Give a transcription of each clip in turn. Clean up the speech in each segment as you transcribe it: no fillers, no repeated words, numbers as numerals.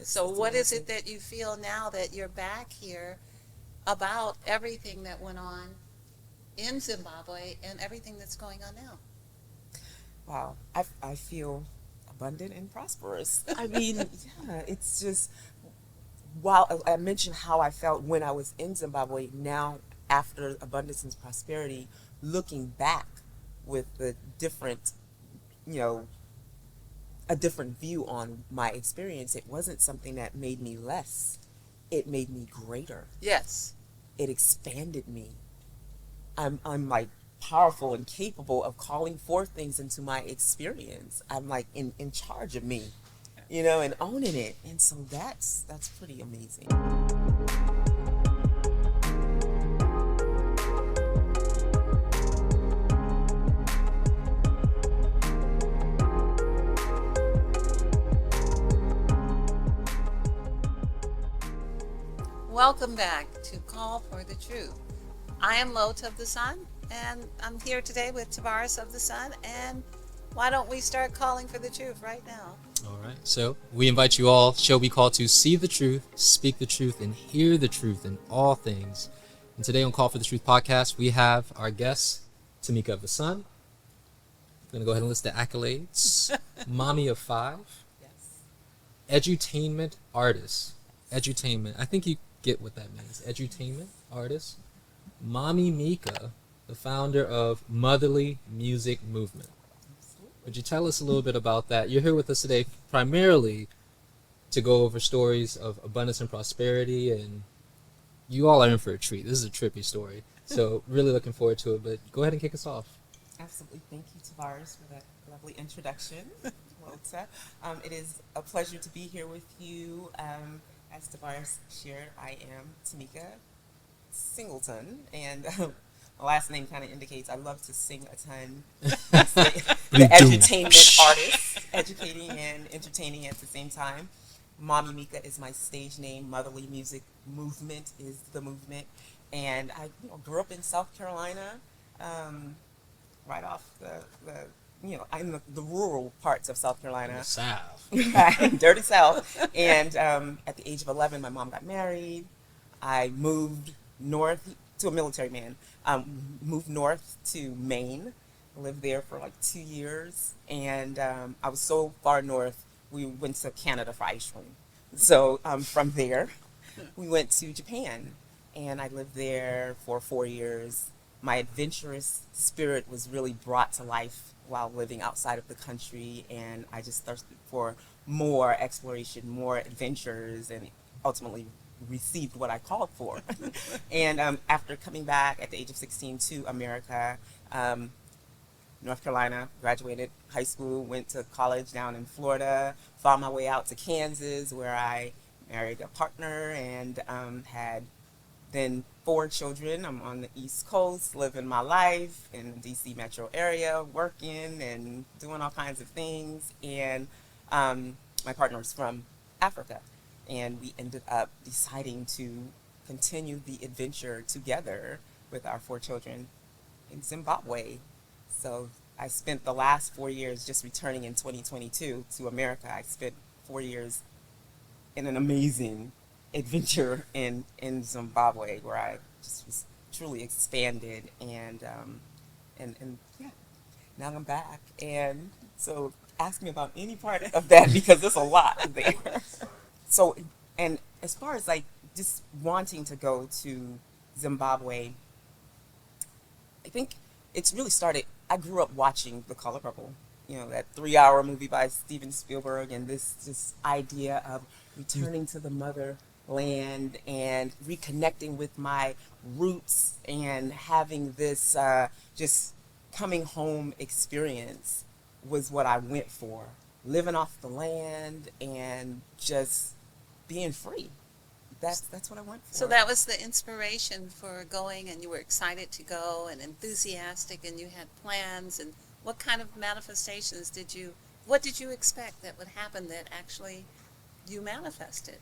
So what is it that you feel now that you're back here about everything that went on in Zimbabwe and everything that's going on now? Wow, I feel abundant and prosperous. I mean, yeah, it's just, while I mentioned how I felt when I was in Zimbabwe, now after abundance and prosperity, looking back with the different, you know, a different view on my experience, it wasn't something that made me less. It made me greater. Yes. It expanded me. I'm like powerful and capable of calling forth things into my experience. I'm like in charge of me, and owning it. And so that's pretty amazing. Welcome back to Call for the Truth. I am LaOta of the Sun, and I'm here today with Tavares of the Sun. And why don't we start calling for the truth right now? All right. So we invite you all, shall we call to see the truth, speak the truth, and hear the truth in all things. And today on Call for the Truth podcast, we have our guest, Tomica of the Sun. I'm going to go ahead and list the accolades. Mommy of 5. Yes. Edutainment Artist. Edutainment. I think you get what that means. Edutainment Artist. Mommy Mika, the founder of Motherly Music Movement. Would you tell us a little bit about that? You're here with us today primarily to go over stories of abundance and prosperity, and you all are in for a treat. This is a trippy story, so really looking forward to it. But go ahead and kick us off. Absolutely. Thank you, Tavares, for that lovely introduction. LaOta. It is a pleasure to be here with you. As Tavares shared, I am Tomica Singleton, and my last name kind of indicates I love to sing a ton. The edutainment artist, educating and entertaining at the same time. Mommy Mika is my stage name. Motherly Music Movement is the movement, and I grew up in South Carolina, right off in the rural parts of South Carolina. The South. Dirty South. And at the age of 11, my mom got married. I moved north to a military man. Moved north to Maine. Lived there for like 2 years. And I was so far north, we went to Canada for ice cream. So from there, we went to Japan. And I lived there for 4 years. My adventurous spirit was really brought to life while living outside of the country, and I just thirsted for more exploration, more adventures, and ultimately received what I called for. And after coming back at the age of 16 to America, North Carolina, graduated high school, went to college down in Florida, found my way out to Kansas, where I married a partner and had then 4 children. I'm on the East Coast, living my life in the DC metro area, working and doing all kinds of things. And my partner was from Africa. And we ended up deciding to continue the adventure together with our 4 children in Zimbabwe. So I spent the last 4 years, just returning in 2022 to America. I spent 4 years in an amazing adventure in Zimbabwe, where I just was truly expanded, and yeah, now I'm back. And so ask me about any part of that, because there's a lot there. So, and as far as like just wanting to go to Zimbabwe, I think it's really started, I grew up watching The Color Purple, that 3-hour movie by Steven Spielberg, and this idea of returning to the motherland and reconnecting with my roots and having this just coming home experience was what I went for. Living off the land and just being free. That's what I went for. So that was the inspiration for going, and you were excited to go and enthusiastic, and you had plans. And what kind of manifestations what did you expect that would happen that actually you manifested?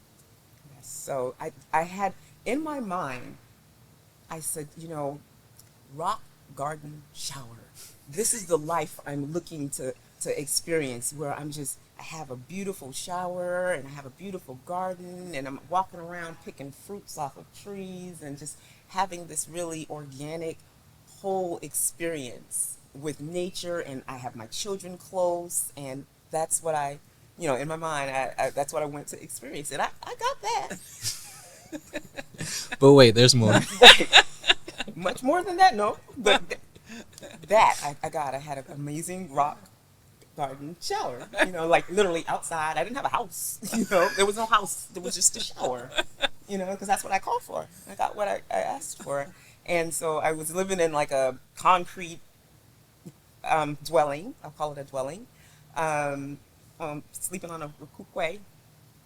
Yes. So I had in my mind, I said, rock garden shower. This is the life I'm looking to experience, where I'm just I have a beautiful shower, and I have a beautiful garden, and I'm walking around picking fruits off of trees and just having this really organic whole experience with nature. And I have my children close, and that's what I, in my mind, that's what I went to experience, and I got that. But wait, there's more. Much more than that, no, but I had an amazing rock garden shower, like literally outside. I didn't have a house, there was no house, there was just a shower, because that's what I called for. I got what I asked for. And so I was living in like a concrete dwelling, I'll call it a dwelling, sleeping on a kukwe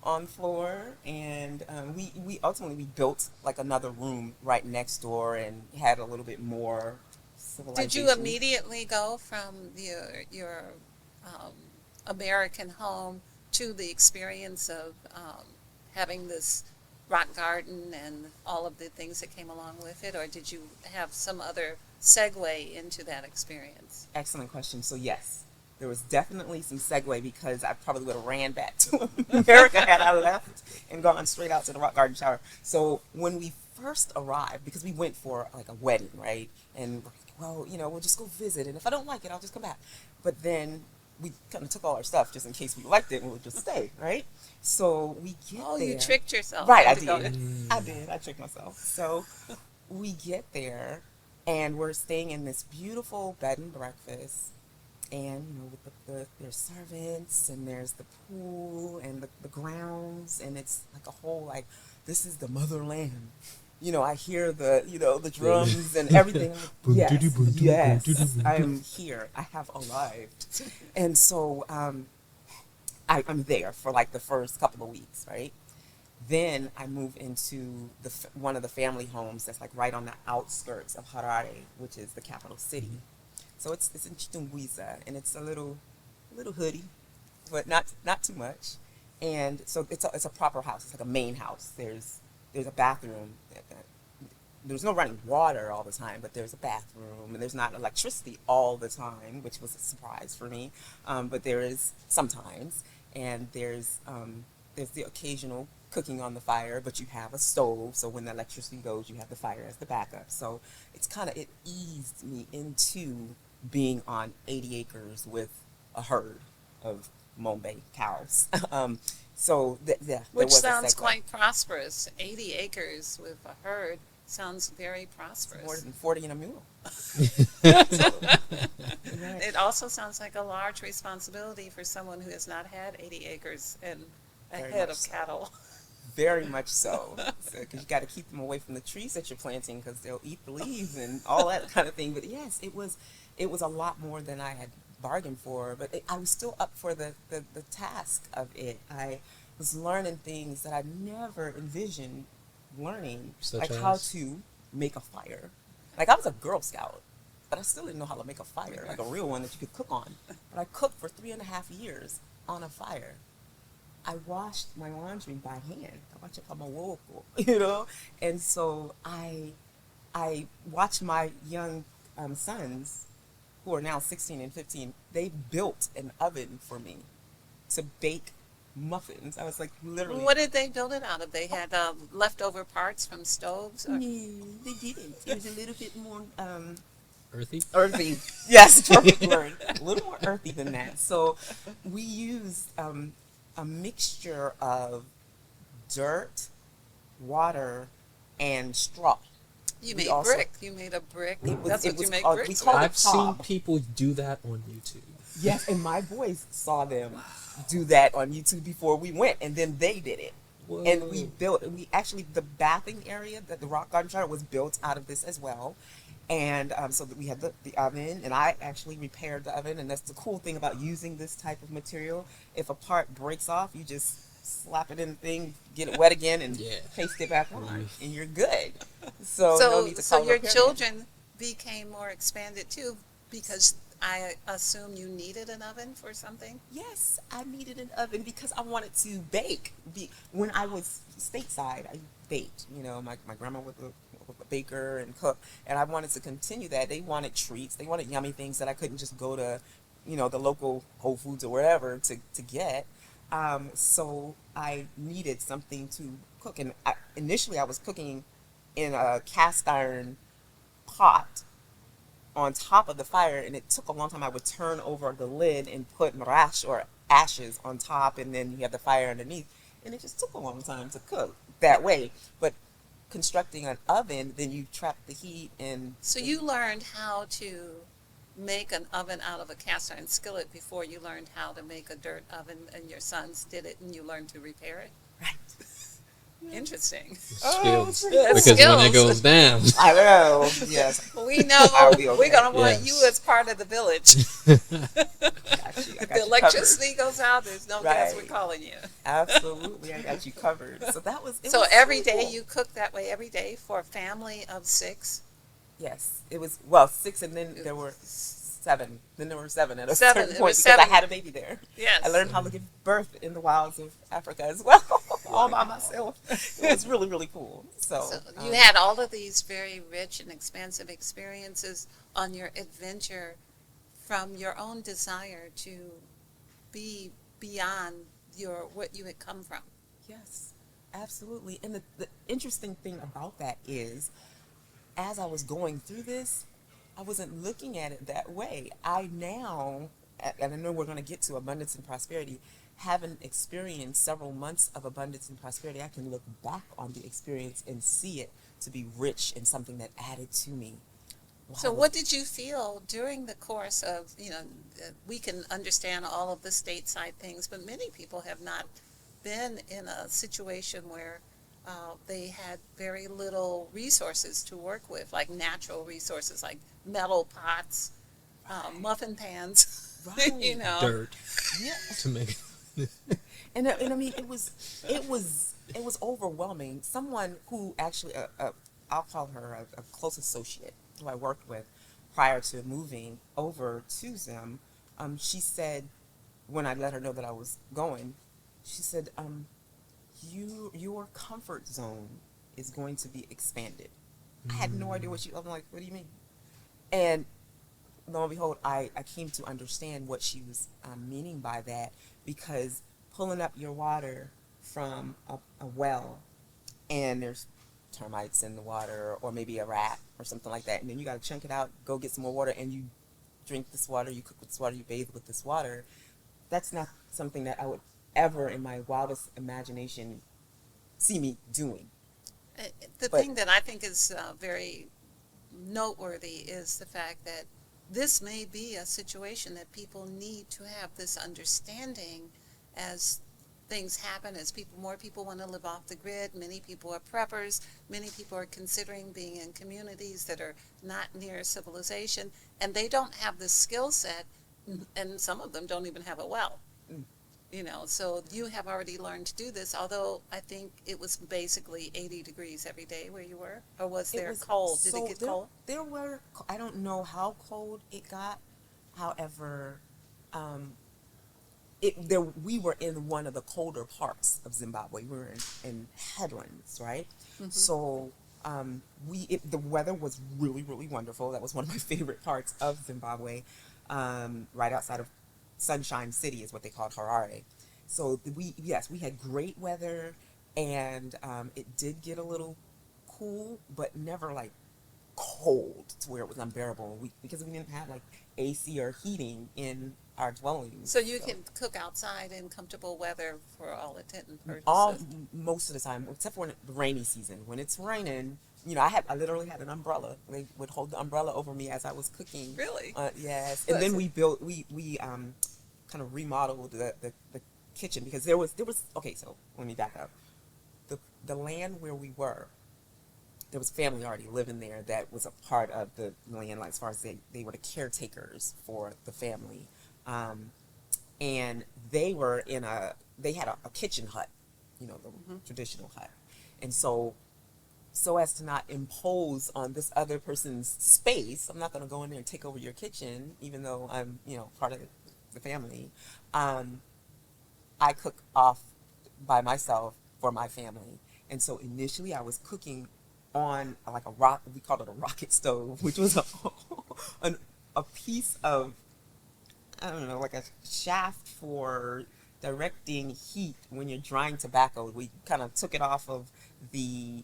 on the floor, and we ultimately built like another room right next door and had a little bit more civilization. Did you immediately go from your American home to the experience of having this rock garden and all of the things that came along with it, or did you have some other segue into that experience? Excellent question. So yes, there was definitely some segue, because I probably would have ran back to America had I left and gone straight out to the rock garden shower. So when we first arrived, because we went for like a wedding, right? And well, we'll just go visit, and if I don't like it, I'll just come back. But then we kind of took all our stuff just in case we liked it, and we'll just stay, right? So we get there. Oh, you tricked yourself. Right, I did. I tricked myself. So we get there, and we're staying in this beautiful bed and breakfast, and with there's servants, and there's the pool and the grounds, and it's like a whole, like, this is the motherland. I hear the drums and everything. Yes, I'm here. I have arrived. And so I'm there for like the first couple of weeks, right? Then I move into one of the family homes that's like right on the outskirts of Harare, which is the capital city. So it's in Chitungwiza, and it's a little hoodie, but not too much. And so it's a proper house. It's like a main house. There's a bathroom. There's no running water all the time, but there's a bathroom, and there's not electricity all the time, which was a surprise for me. But there is sometimes, and there's the occasional cooking on the fire, but you have a stove, so when the electricity goes, you have the fire as the backup. So it eased me into being on 80 acres with a herd of Mombe cows. Which sounds quite prosperous. 80 acres with a herd sounds very prosperous. More than 40 in a mule. It also sounds like a large responsibility for someone who has not had 80 acres and a head of cattle. Very much so, because you got to keep them away from the trees that you're planting, because they'll eat the leaves and all that kind of thing. But yes, it was a lot more than I had bargained for, but I was still up for the task of it. I was learning things that I never envisioned learning, like how to make a fire. Like, I was a Girl Scout, but I still didn't know how to make a fire, like a real one that you could cook on. But I cooked for 3.5 years on a fire. I washed my laundry by hand. And so I watched my young sons, who are now 16 and 15, they built an oven for me to bake muffins. I was like, literally. What did they build it out of? They had leftover parts from stoves? Or? No, they didn't. It was a little bit more Earthy? Earthy. Yes, perfect word. A little more earthy than that. So we used a mixture of dirt, water, and straw. You made brick. You made a brick. That's what you make bricks with. I've seen people do that on YouTube. Yes, and my boys saw them do that on YouTube before we went, and then they did it. Whoa. And we actually, the bathing area that the rock garden shower was built out of this as well. And so that we had the oven, and I actually repaired the oven. And that's the cool thing about using this type of material. If a part breaks off, you just slap it in the thing, get it wet again, and paste it back on, and you're good. So no need to call your children became more expanded too, because I assume you needed an oven for something? Yes, I needed an oven because I wanted to bake. When I was stateside, I baked. My grandma was a baker and cook, and I wanted to continue that. They wanted treats. They wanted yummy things that I couldn't just go to the local Whole Foods or wherever to get. So I needed something to cook. And initially I was cooking in a cast iron pot on top of the fire, and it took a long time. I would turn over the lid and put marash or ashes on top, and then you have the fire underneath, and it just took a long time to cook that way. But constructing an oven, then you trap the heat and So you learned how to make an oven out of a cast iron skillet before you learned how to make a dirt oven, and your sons did it and you learned to repair it? right. Interesting. Skills. That's Because when it skills. goes down, I know. Yes. We know I'll be okay. we're going to want Yes. you as part of the village. Got you. I If got the you electricity goes out, there's no gas, we're Right. calling you. covered. Absolutely, I got you covered. So that was. It So was every so day cool. you cook that way every day for a family of 6? Yes, it was, well, 6, and then there were 7. Then there were 7 at a Seven. certain There point were because I 7. had a baby there. Yes. I learned how to give birth in the wilds of Africa as well, all by myself. It was really, really cool. So, So you had all of these very rich and expansive experiences on your adventure from your own desire to be beyond what you had come from. yes, absolutely. And the interesting thing about that is, as I was going through this, I wasn't looking at it that way. I now, and I know we're going to get to abundance and prosperity, having experienced several months of abundance and prosperity, I can look back on the experience and see it to be rich and something that added to me. So Wow. what did you feel during the course of, we can understand all of the stateside things, but many people have not been in a situation where they had very little resources to work with, like natural resources, like metal pots, muffin pans, Right. dirt Yeah. to make. And I mean, it was overwhelming. Someone who actually, I'll call her a close associate who I worked with prior to moving over to Zim, she said, when I let her know that I was going, she said, your comfort zone is going to be expanded. I had no idea I'm like, what do you mean? And lo and behold, I came to understand what she was meaning by that, because pulling up your water from a well, and there's termites in the water, or maybe a rat or something like that, and then you got to chunk it out, go get some more water, and you drink this water, you cook with this water, you bathe with this water. That's not something that I would ever in my wildest imagination see me doing. The But- thing that I think is very noteworthy is the fact that this may be a situation that people need to have this understanding as things happen, as more people want to live off the grid. Many people are preppers. Many people are considering being in communities that are not near civilization, and they don't have the skill set, and some of them don't even have a well. Mm. So you have already learned to do this, although I think it was basically 80 degrees every day where you were, or was there cold? Did it get cold? There were, I don't know how cold it got. However, we were in one of the colder parts of Zimbabwe. We were in headlands, right? Mm-hmm. So the weather was really, really wonderful. That was one of my favorite parts of Zimbabwe, right outside of Sunshine City is what they called Harare. So we had great weather, and it did get a little cool, but never like cold to where it was unbearable. Because we didn't have like AC or heating in our dwellings. So you can cook outside in comfortable weather for all intent and purposes. Most of the time, except for the rainy season. When it's raining, I literally had an umbrella. They would hold the umbrella over me as I was cooking. Really? Yes. And then we kind of remodeled the kitchen, because there was okay. So let me back up. The land where we were, there was family already living there that was a part of the land, like as far as they were the caretakers for the family, and they had a kitchen hut, the traditional hut, and so as to not impose on this other person's space, I'm not going to go in there and take over your kitchen, even though I'm part of the family. I cook off by myself for my family, and so initially I was cooking on like we called it a rocket stove, which was a piece of I don't know, like a shaft for directing heat when you're drying tobacco. We kind of took it off of the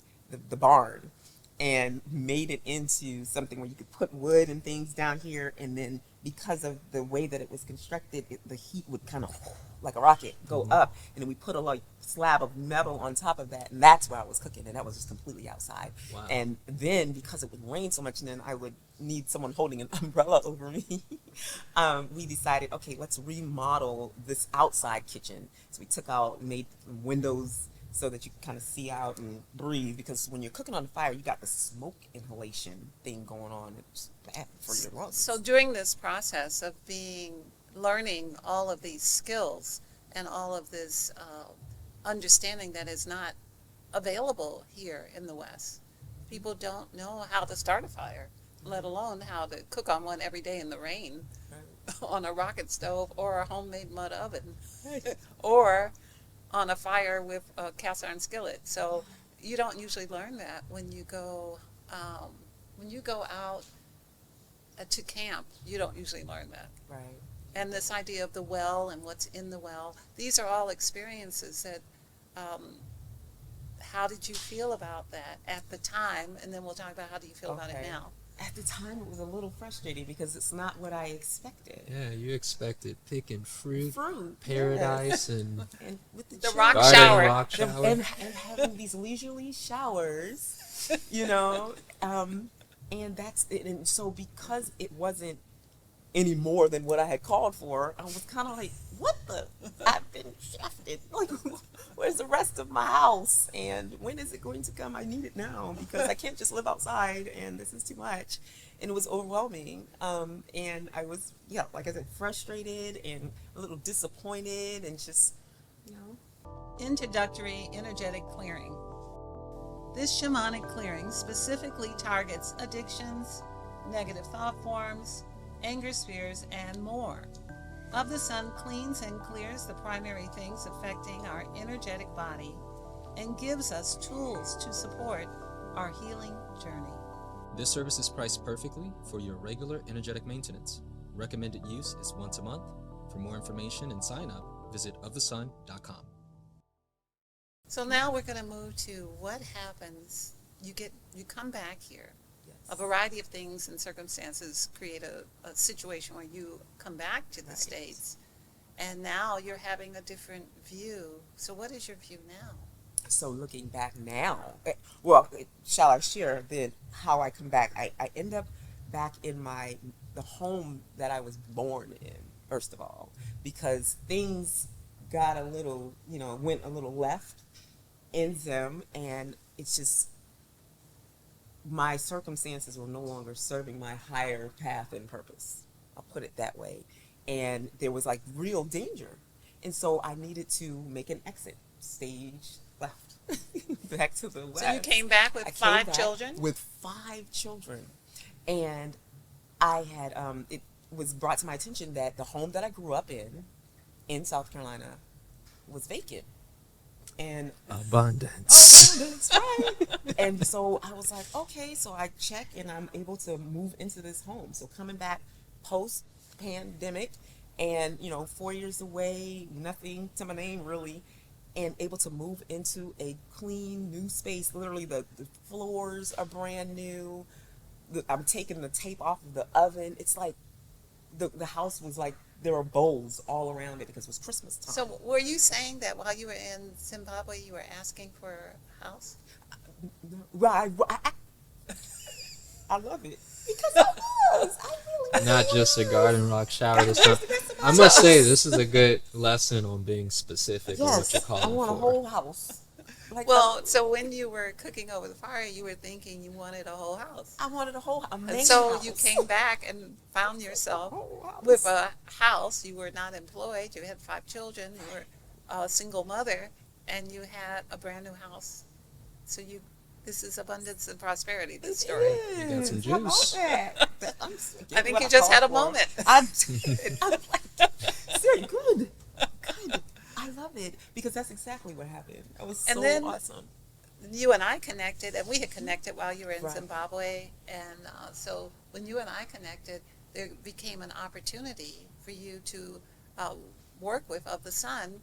barn and made it into something where you could put wood and things down here, and then because of the way that it was constructed, the heat would kind of like a rocket go up, and then we put a like slab of metal on top of that, and that's where I was cooking, and that was just completely outside. Wow. And then because it would rain so much, and then I would need someone holding an umbrella over me, we decided, okay, let's remodel this outside kitchen. So we took out, made windows so that you can kind of see out and breathe, because when you're cooking on the fire, you got the smoke inhalation thing going on. It's bad for your lungs. So during this process of learning all of these skills and all of this understanding that is not available here in the West, people don't know how to start a fire, let alone how to cook on one every day in the rain, on a rocket stove or a homemade mud oven, or on a fire with a cast iron skillet. So you don't usually learn that when you go out to camp. You don't usually learn that. Right. And this idea of the well and what's in the well, these are all experiences that, how did you feel about that at the time? And then we'll talk about how do you feel about it Okay. now. At the time, it was a little frustrating because it's not what I expected. Yeah, you expected picking fruit, Fruit, paradise, and and with The children. rock garden shower. rock The- shower. and having these leisurely showers, you know, and that's it. And so because it wasn't any more than what I had called for, I was kind of like, what the? I've been shafted. Like, where's the rest of my house? And when is it going to come? I need it now because I can't just live outside, and this is too much. And it was overwhelming. And I was, yeah, like I said, frustrated and a little disappointed, and just, you know. Introductory energetic clearing. This shamanic clearing specifically targets addictions, negative thought forms, anger spheres, and more. Of the Sun cleans and clears the primary things affecting our energetic body and gives us tools to support our healing journey. This service is priced perfectly for your regular energetic maintenance. Recommended use is once a month. For more information and sign up, visit ofthesun.com. So now we're going to move to what happens. You come back here. A variety of things and circumstances create a situation where you come back to the Right. States, and now you're having a different view. So what is your view now? So looking back now, well, shall I share then how I come back? I end up back in the home that I was born in, first of all, because things got a little, went a little left in them, and it's just, my circumstances were no longer serving my higher path and purpose. I'll put it that way. And there was like real danger. And so I needed to make an exit, stage left, back to the west. So you came back with I came 5 back children? With 5 children. And I had, it was brought to my attention that the home that I grew up in South Carolina, was vacant. And Abundance. that's right. And so I was like, okay, so I check and I'm able to move into this home. So coming back post-pandemic and, 4 years away, nothing to my name really, and able to move into a clean, new space. Literally the floors are brand new. I'm taking the tape off of the oven. It's like the house was like, there were bowls all around it because it was Christmas time. So were you saying that while you were in Zimbabwe, you were asking for a house? Right. I love it. Because I was. I really Not was. just a garden rock shower this time. That's I must say, this is a good lesson on being specific on what Yes, you're calling I want for. a whole house. Like, Well, so when you were cooking over the fire, you were thinking you wanted a whole house. I wanted a main And so house. you came back and found yourself whole house. with a house. You were not employed. You had 5 children. You were a single mother, and you had a brand new house. So this is abundance and prosperity, this story. You got some How about juice. that? I think you just had a moment. I did. I'm like, Siri, good. I love it because that's exactly what happened. It was And so then- awesome. You and I connected, and we had connected while you were in Right. Zimbabwe. And so when you and I connected, there became an opportunity for you to work with Of the Sun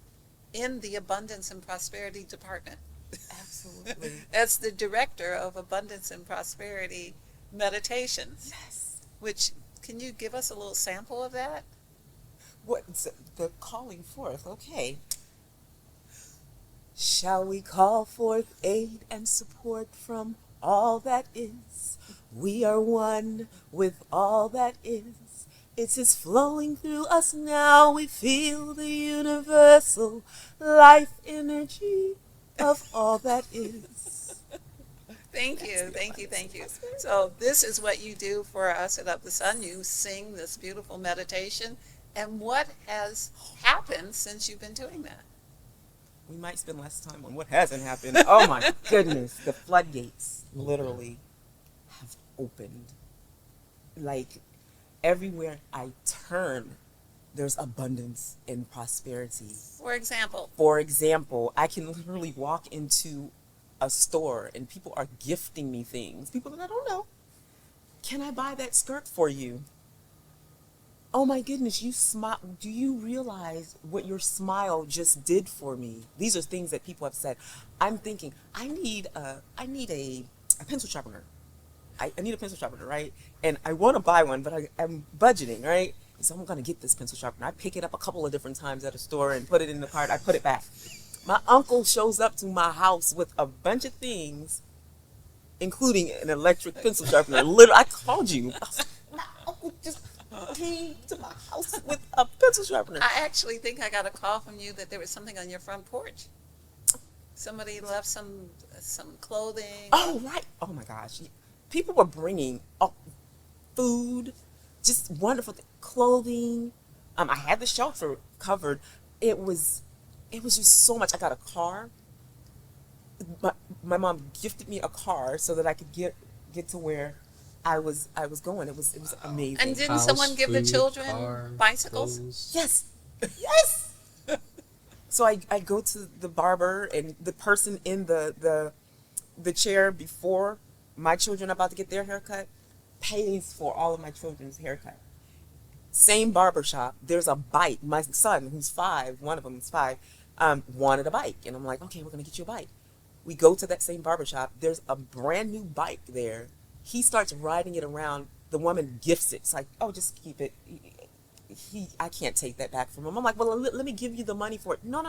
in the Abundance and Prosperity Department. Absolutely. As the director of Abundance and Prosperity Meditations. Yes. Which, can you give us a little sample of that? What's the calling forth? Okay. Shall we call forth aid and support from all that is? We are one with all that is. It is flowing through us now. We feel the universal life energy of all that is. Thank you, thank you, thank you. So this is what you do for us at Of the Sun. You sing this beautiful meditation. And what has happened since you've been doing that? We might spend less time on what hasn't happened. Oh my goodness. The floodgates literally have opened. Like everywhere I turn, there's abundance and prosperity. For example? For example, I can literally walk into a store and people are gifting me things. People that I don't know. Can I buy that skirt for you? Oh my goodness, you smile. Do you realize what your smile just did for me? These are things that people have said. I'm thinking, I need a pencil sharpener. I need a pencil sharpener, right? And I want to buy one, but I'm budgeting, right? And so I'm going to get this pencil sharpener. I pick it up a couple of different times at a store and put it in the cart. I put it back. My uncle shows up to my house with a bunch of things, including an electric pencil sharpener. I called you. My uncle just came to my house with a pencil sharpener. I actually think I got a call from you that there was something on your front porch. Somebody left some clothing. Oh, right. Oh, my gosh. People were bringing food, just wonderful clothing. I had the shelter covered. It was just so much. I got a car. My mom gifted me a car so that I could get to where I was going. It was amazing. And didn't someone give the children bicycles? Clothes. Yes. Yes. So I go to the barber, and the person in the chair before my children are about to get their haircut pays for all of my children's haircut. Same barber shop. There's a bike. My son, who's 5, one of them is 5, wanted a bike, and I'm like, okay, we're gonna get you a bike. We go to that same barber shop. There's a brand new bike there. He starts riding it around. The woman gifts it. It's like, oh, just keep it. I can't take that back from him. I'm like, well, let me give you the money for it. No.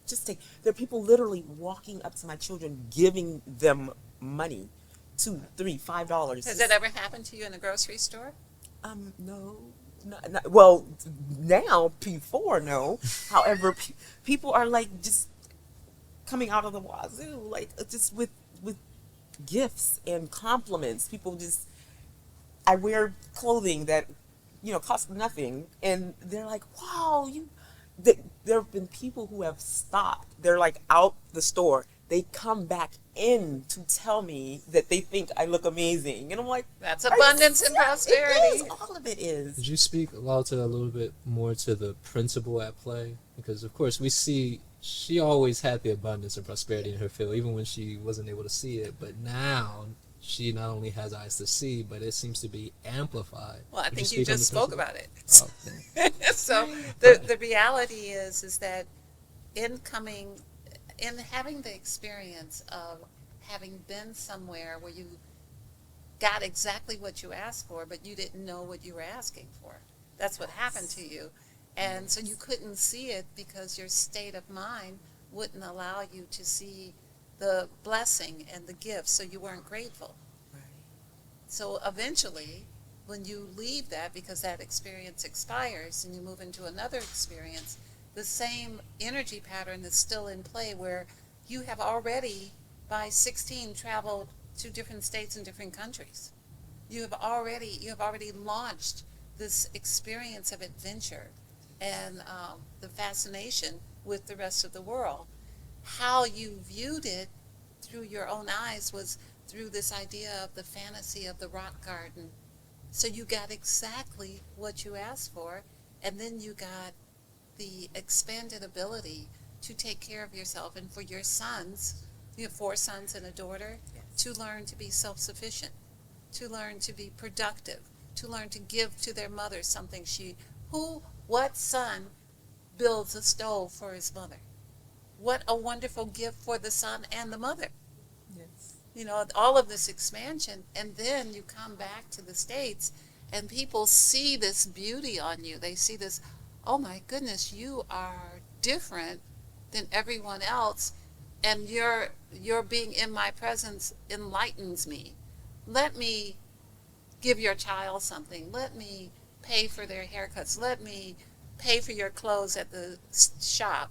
Just take. There are people literally walking up to my children, giving them money, $2, $3, $5. Has that ever happened to you in a grocery store? No. Well, now, before, no. However, people are like just coming out of the wazoo, like just with gifts and compliments. People just, I wear clothing that, cost nothing, and they're like, wow, there have been people who have stopped. They're like out the store. They come back in to tell me that they think I look amazing. And I'm like, that's abundance and prosperity. It is. All of it is. Could you speak, LaOta, a little bit more to the principle at play? Because, of course, we see she always had the abundance and prosperity in her field, even when she wasn't able to see it. But now she not only has eyes to see, but it seems to be amplified. Well, I think you just spoke about it. Oh, okay. So the reality is that in having the experience of having been somewhere where you got exactly what you asked for, but you didn't know what you were asking for. That's what happened to you. And so you couldn't see it because your state of mind wouldn't allow you to see the blessing and the gift, so you weren't grateful. Right. So eventually, when you leave that, because that experience expires and you move into another experience, the same energy pattern is still in play, where you have already, by 16, traveled to different states and different countries. You have already launched this experience of adventure and the fascination with the rest of the world. How you viewed it through your own eyes was through this idea of the fantasy of the rock garden. So you got exactly what you asked for, and then you got the expanded ability to take care of yourself, and for your sons, you have 4 sons and a daughter, Yes. to learn to be self-sufficient, to learn to be productive, to learn to give to their mother something she What son builds a stove for his mother? What a wonderful gift for the son and the mother. Yes. You know, all of this expansion, and then you come back to the States and people see this beauty on you. They see this, oh my goodness, you are different than everyone else, and your being in my presence enlightens me. Let me give your child something. Let me pay for their haircuts. Let me pay for your clothes at the shop.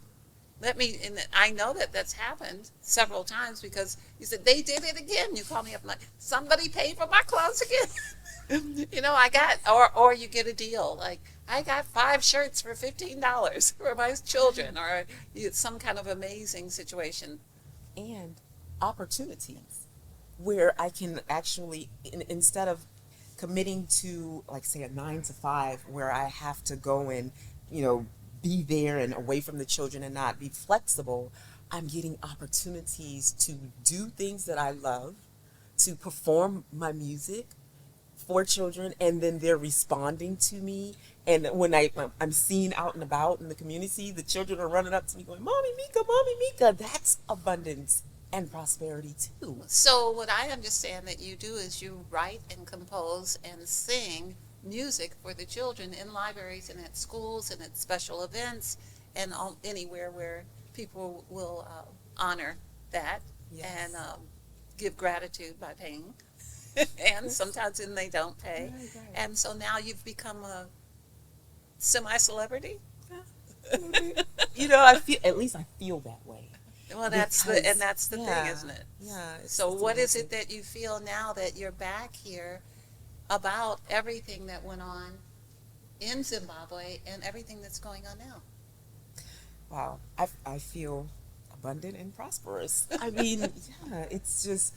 Let me, and I know that that's happened several times because you said, they did it again. You call me up and like, somebody paid for my clothes again. You know, I got, or you get a deal. Like, I got 5 shirts for $15 for my children, or some kind of amazing situation. And opportunities where I can actually, instead of committing to, like, say, a 9 to 5, where I have to go and, you know, be there and away from the children and not be flexible, I'm getting opportunities to do things that I love, to perform my music for children, and then they're responding to me. And when I'm seen out and about in the community, the children are running up to me going, Mommy Mika, that's abundance and prosperity too. So what I understand that you do is you write and compose and sing music for the children in libraries and at schools and at special events and anywhere where people will honor that. Yes. And give gratitude by paying. And sometimes then they don't pay. Right. And so now you've become a semi-celebrity. You know, I feel that way. Well, that's the thing, isn't it? Yeah. So what is it that you feel now that you're back here about everything that went on in Zimbabwe and everything that's going on now? Wow, I feel abundant and prosperous. I mean, yeah, it's just,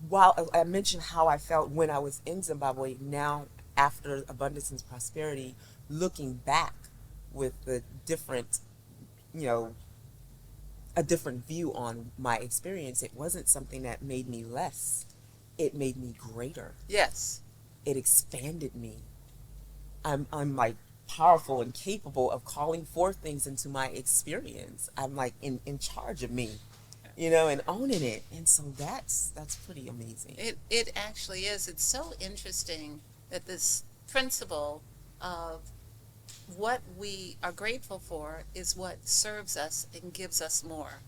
while I mentioned how I felt when I was in Zimbabwe, now after abundance and prosperity, looking back with the different, you know, a different view on my experience, it wasn't something that made me less. It made me greater. Yes. It expanded me. I'm like powerful and capable of calling forth things into my experience. I'm like in charge of me, you know, and owning it. And so that's pretty amazing. It actually is. It's so interesting that this principle of what we are grateful for is what serves us and gives us more.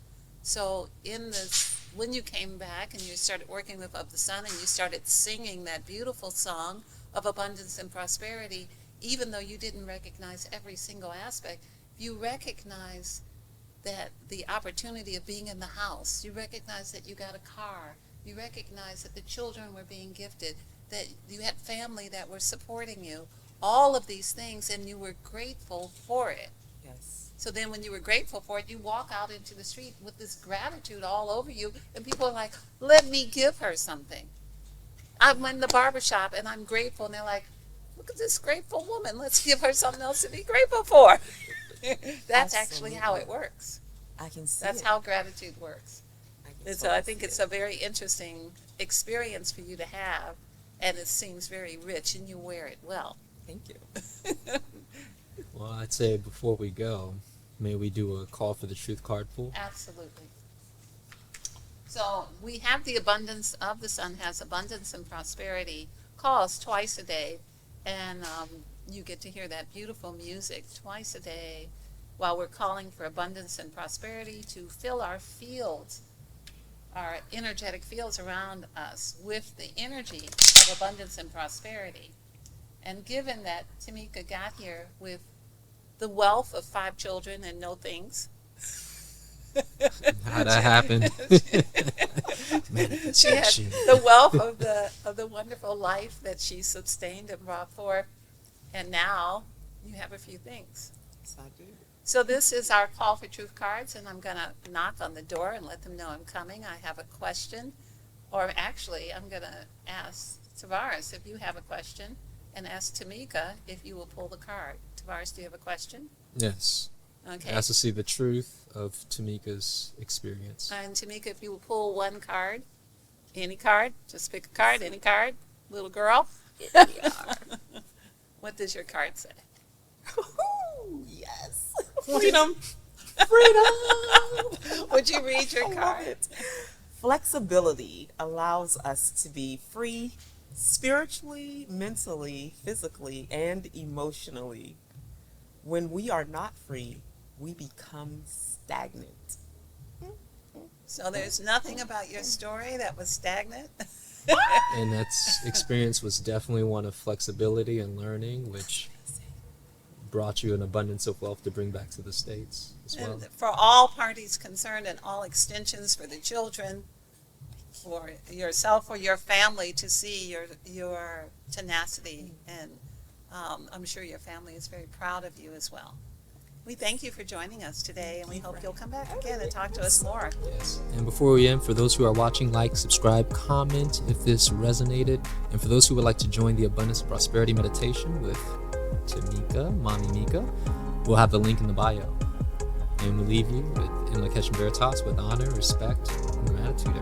So in this, when you came back and you started working with Of the Sun and you started singing that beautiful song of abundance and prosperity, even though you didn't recognize every single aspect, you recognize that the opportunity of being in the house, you recognize that you got a car, you recognize that the children were being gifted, that you had family that were supporting you, all of these things, and you were grateful for it. Yes. So then when you were grateful for it, you walk out into the street with this gratitude all over you, and people are like, let me give her something. I'm in the barbershop, and I'm grateful, and they're like, look at this grateful woman. Let's give her something else to be grateful for. That's actually how it works. I can see That's it. how gratitude works. can And so I totally think see it's it. a very interesting experience for you to have, and it seems very rich, and you wear it well. Thank you. Well, I'd say before we go, may we do a call for the truth card pool? Absolutely. So we have the Abundance of the Sun has abundance and prosperity calls twice a day, and you get to hear that beautiful music twice a day while we're calling for abundance and prosperity to fill our fields, our energetic fields around us with the energy of abundance and prosperity. And given that Tomica got here with the wealth of 5 children and no things, How that happened? she had the wealth of the wonderful life that she sustained and brought forth, and now you have a few things. Yes, I do. So this is our call for truth cards, and I'm going to knock on the door and let them know I'm coming. I have a question, or actually I'm going to ask Tavares if you have a question, and ask Tomica if you will pull the card. Tavares, do you have a question? Yes. Okay. Has to see the truth of Tomica's experience. And Tomica, if you will pull one card, any card, just pick a card, any card, little girl. What does your card say? Yes. Freedom. Freedom. Would you read your I love card? it. Flexibility allows us to be free spiritually, mentally, physically, and emotionally. When we are not free, we become stagnant. So there's nothing about your story that was stagnant? And that experience was definitely one of flexibility and learning, which brought you an abundance of wealth to bring back to the States as well. And for all parties concerned and all extensions for the children, for yourself or your family to see your tenacity, and I'm sure your family is very proud of you as well. We thank you for joining us today, and we hope you'll come back again and talk to us more. Yes. And before we end, for those who are watching, like, subscribe, comment if this resonated. And for those who would like to join the Abundance and Prosperity Meditation with Tomica, Mommy Mika, we'll have the link in the bio. And we leave you with in Lakesh Veritas with honor, respect, and gratitude.